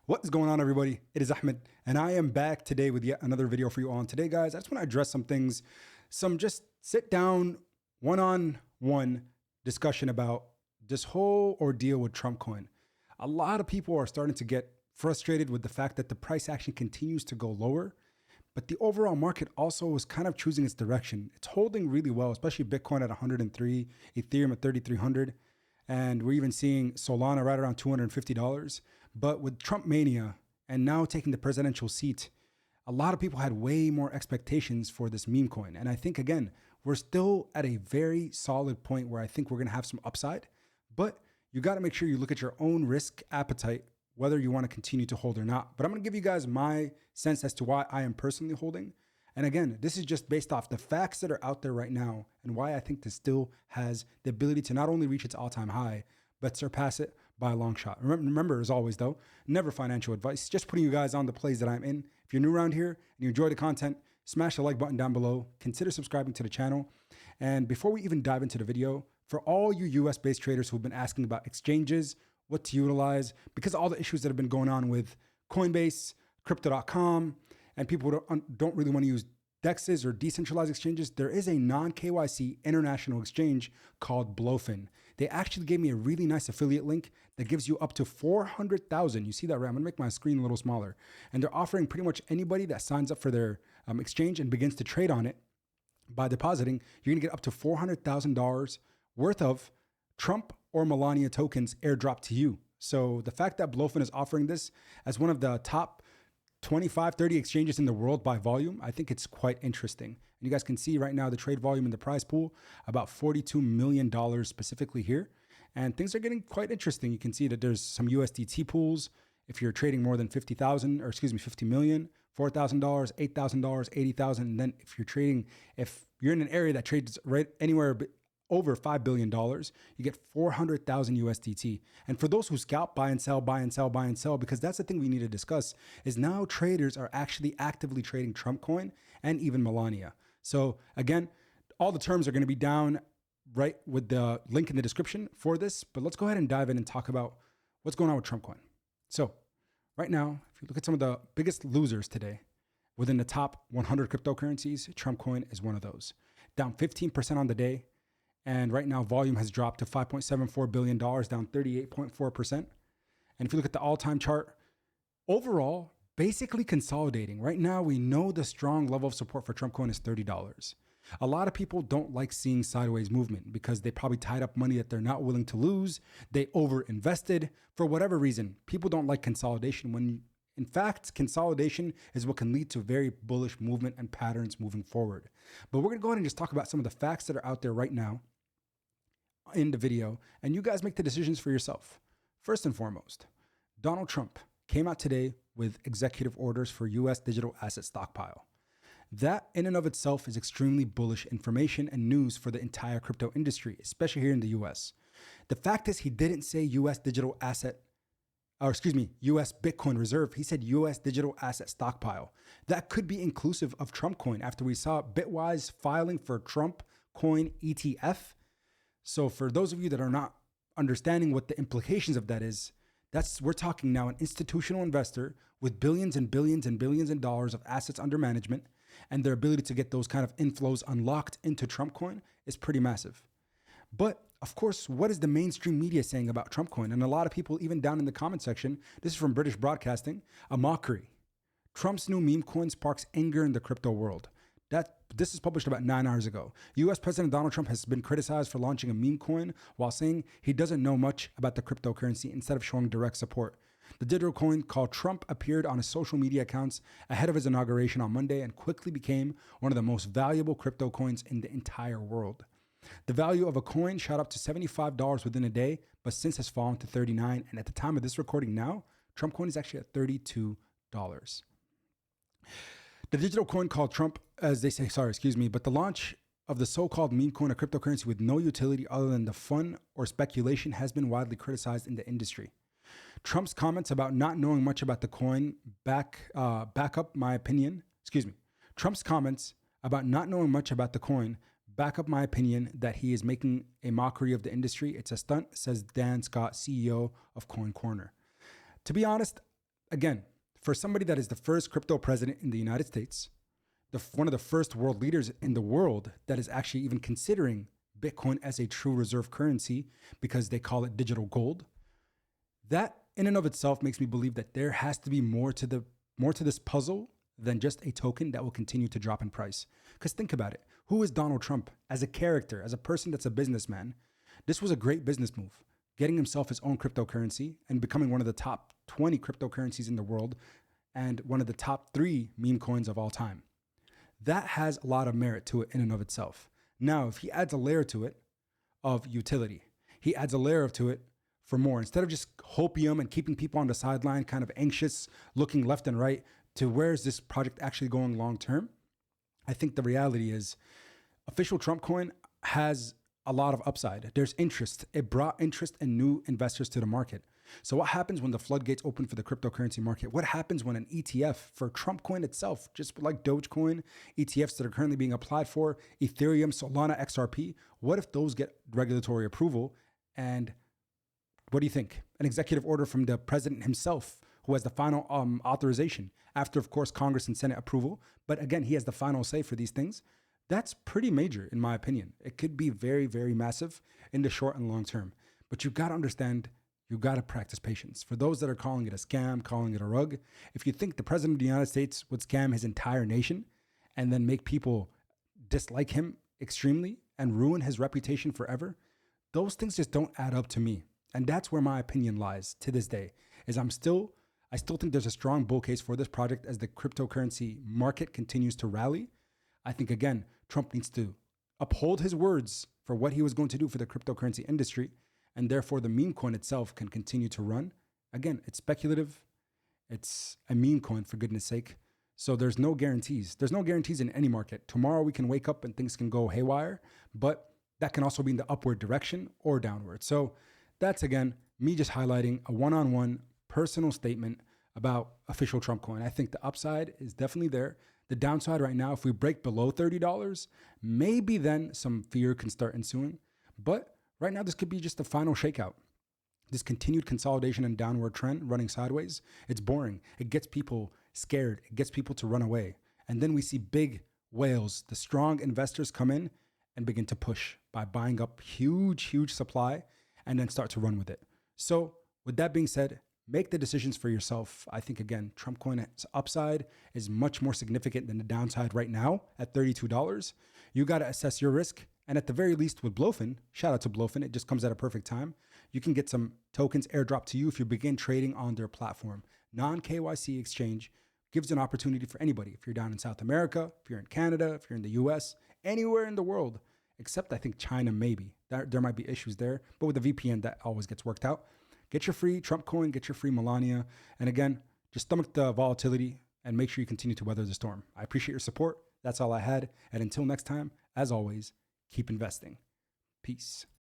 What is going on, everybody? It is Ahmed, and I am back today with yet another video for you all. And today, guys, I just want to address some things, some just sit down, one-on-one discussion about this whole ordeal with Trump coin. A lot of people are starting to get frustrated with the fact that the price action continues to go lower, but the overall market also is kind of choosing its direction. It's holding really well, especially Bitcoin at 103, Ethereum at 3,300. And we're even seeing Solana right around $250. But with Trump mania and now taking the presidential seat, a lot of people had way more expectations for this meme coin. And I think, again, we're still at a very solid point where I think we're going to have some upside. But you got to make sure you look at your own risk appetite, whether you want to continue to hold or not. But I'm going to give you guys my sense as to why I am personally holding. And again, this is just based off the facts that are out there right now and why I think this still has the ability to not only reach its all-time high, but surpass it by a long shot. Remember, as always, though, never financial advice, just putting you guys on the plays that I'm in. If you're new around here and you enjoy the content, smash the like button down below. Consider subscribing to the channel. And before we even dive into the video, for all you US-based traders who've been asking about exchanges, what to utilize, because of all the issues that have been going on with Coinbase, Crypto.com, and people don't really want to use DEXs or decentralized exchanges, there is a non-KYC international exchange called Blofin. They actually gave me a really nice affiliate link that gives you up to 400,000. You see that, right? I'm gonna make my screen a little smaller. And they're offering pretty much anybody that signs up for their exchange and begins to trade on it by depositing, you're gonna get up to $400,000 worth of Trump or Melania tokens airdropped to you. So the fact that Blofin is offering this as one of the top 25, 30 exchanges in the world by volume, I think it's quite interesting. And you guys can see right now the trade volume in the prize pool, about $42 million specifically here. And things are getting quite interesting. You can see that there's some USDT pools. If you're trading more than 50 million, $4,000, $8,000, 80,000. And then if you're in an area that trades right anywhere over $5 billion, you get 400,000 USDT. And for those who scalp, buy and sell, buy and sell, buy and sell, because that's the thing we need to discuss, is now traders are actually actively trading Trump coin and even Melania. So again, all the terms are going to be down right with the link in the description for this, but let's go ahead and dive in and talk about what's going on with Trump coin. So right now, if you look at some of the biggest losers today, within the top 100 cryptocurrencies, Trump coin is one of those. Down 15% on the day. And right now, volume has dropped to $5.74 billion, down 38.4%. And if you look at the all-time chart, overall, basically consolidating. Right now, we know the strong level of support for Trump coin is $30. A lot of people don't like seeing sideways movement because they probably tied up money that they're not willing to lose. They over-invested for whatever reason. People don't like consolidation when, in fact, consolidation is what can lead to very bullish movement and patterns moving forward. But we're going to go ahead and just talk about some of the facts that are out there right now in the video, and you guys make the decisions for yourself. First and foremost, Donald Trump came out today with executive orders for US digital asset stockpile. That in and of itself is extremely bullish information and news for the entire crypto industry, especially here in the US. The fact is he didn't say US digital asset, or excuse me, US Bitcoin reserve. He said US digital asset stockpile. That could be inclusive of Trump coin after we saw Bitwise filing for Trump coin ETF. So for those of you that are not understanding what the implications of that is, we're talking now an institutional investor with billions and billions and billions of dollars of assets under management, and their ability to get those kind of inflows unlocked into Trump coin is pretty massive. But of course, what is the mainstream media saying about Trump coin? And a lot of people, even down in the comment section, this is from British Broadcasting, a mockery. Trump's new meme coin sparks anger in the crypto world. This is published about 9 hours ago. US President Donald Trump has been criticized for launching a meme coin while saying he doesn't know much about the cryptocurrency instead of showing direct support. The digital coin called Trump appeared on his social media accounts ahead of his inauguration on Monday and quickly became one of the most valuable crypto coins in the entire world. The value of a coin shot up to $75 within a day, but since has fallen to $39. And at the time of this recording now, Trump coin is actually at $32. The digital coin called Trump, as they say, but the launch of the so-called meme coin, a cryptocurrency with no utility other than the fun or speculation, has been widely criticized in the industry. Trump's comments about not knowing much about the coin back up my opinion. Trump's comments about not knowing much about the coin back up my opinion that he is making a mockery of the industry. It's a stunt, says Dan Scott, CEO of Coin Corner. To be honest, again, for somebody that is the first crypto president in the United States, one of the first world leaders in the world that is actually even considering Bitcoin as a true reserve currency because they call it digital gold, that in and of itself makes me believe that there has to be more to this puzzle than just a token that will continue to drop in price. Because think about it. Who is Donald Trump as a character, as a person that's a businessman? This was a great business move, getting himself his own cryptocurrency and becoming one of the top 20 cryptocurrencies in the world and one of the top 3 meme coins of all time. That has a lot of merit to it in and of itself. Now, if he adds a layer to it of utility, he adds a layer to it for more. Instead of just hopium and keeping people on the sideline, kind of anxious, looking left and right to where is this project actually going long term, I think the reality is official Trump coin has a lot of upside. There's interest. It brought interest and new investors to the market. So what happens when the floodgates open for the cryptocurrency market? What happens when an ETF for Trump coin itself, just like Dogecoin, ETFs that are currently being applied for, Ethereum, Solana, XRP, what if those get regulatory approval? And what do you think? An executive order from the president himself, who has the final authorization after, of course, Congress and Senate approval. But again, he has the final say for these things. That's pretty major, in my opinion. It could be very, very massive in the short and long term. But you've got to understand, you've got to practice patience. For those that are calling it a scam, calling it a rug, if you think the president of the United States would scam his entire nation and then make people dislike him extremely and ruin his reputation forever, those things just don't add up to me. And that's where my opinion lies to this day, is I still think there's a strong bull case for this project as the cryptocurrency market continues to rally. I think, again, Trump needs to uphold his words for what he was going to do for the cryptocurrency industry, and therefore the meme coin itself can continue to run. Again, it's speculative. It's a meme coin, for goodness sake. So there's no guarantees. There's no guarantees in any market. Tomorrow we can wake up and things can go haywire, but that can also be in the upward direction or downward. So that's, again, me just highlighting a one-on-one personal statement about official Trump coin. I think the upside is definitely there. The downside right now, if we break below $30, maybe then some fear can start ensuing. But right now, this could be just a final shakeout. This continued consolidation and downward trend running sideways, it's boring. It gets people scared. It gets people to run away. And then we see big whales, the strong investors come in and begin to push by buying up huge supply and then start to run with it. So with that being said, make the decisions for yourself. I think, again, Trump coin's upside is much more significant than the downside right now at $32. You got to assess your risk. And at the very least with Blofin, shout out to Blofin, it just comes at a perfect time. You can get some tokens airdropped to you if you begin trading on their platform. Non-KYC exchange gives an opportunity for anybody. If you're down in South America, if you're in Canada, if you're in the US, anywhere in the world, except I think China maybe. There might be issues there, but with the VPN, that always gets worked out. Get your free Trump coin, get your free Melania. And again, just stomach the volatility and make sure you continue to weather the storm. I appreciate your support. That's all I had. And until next time, as always, keep investing. Peace.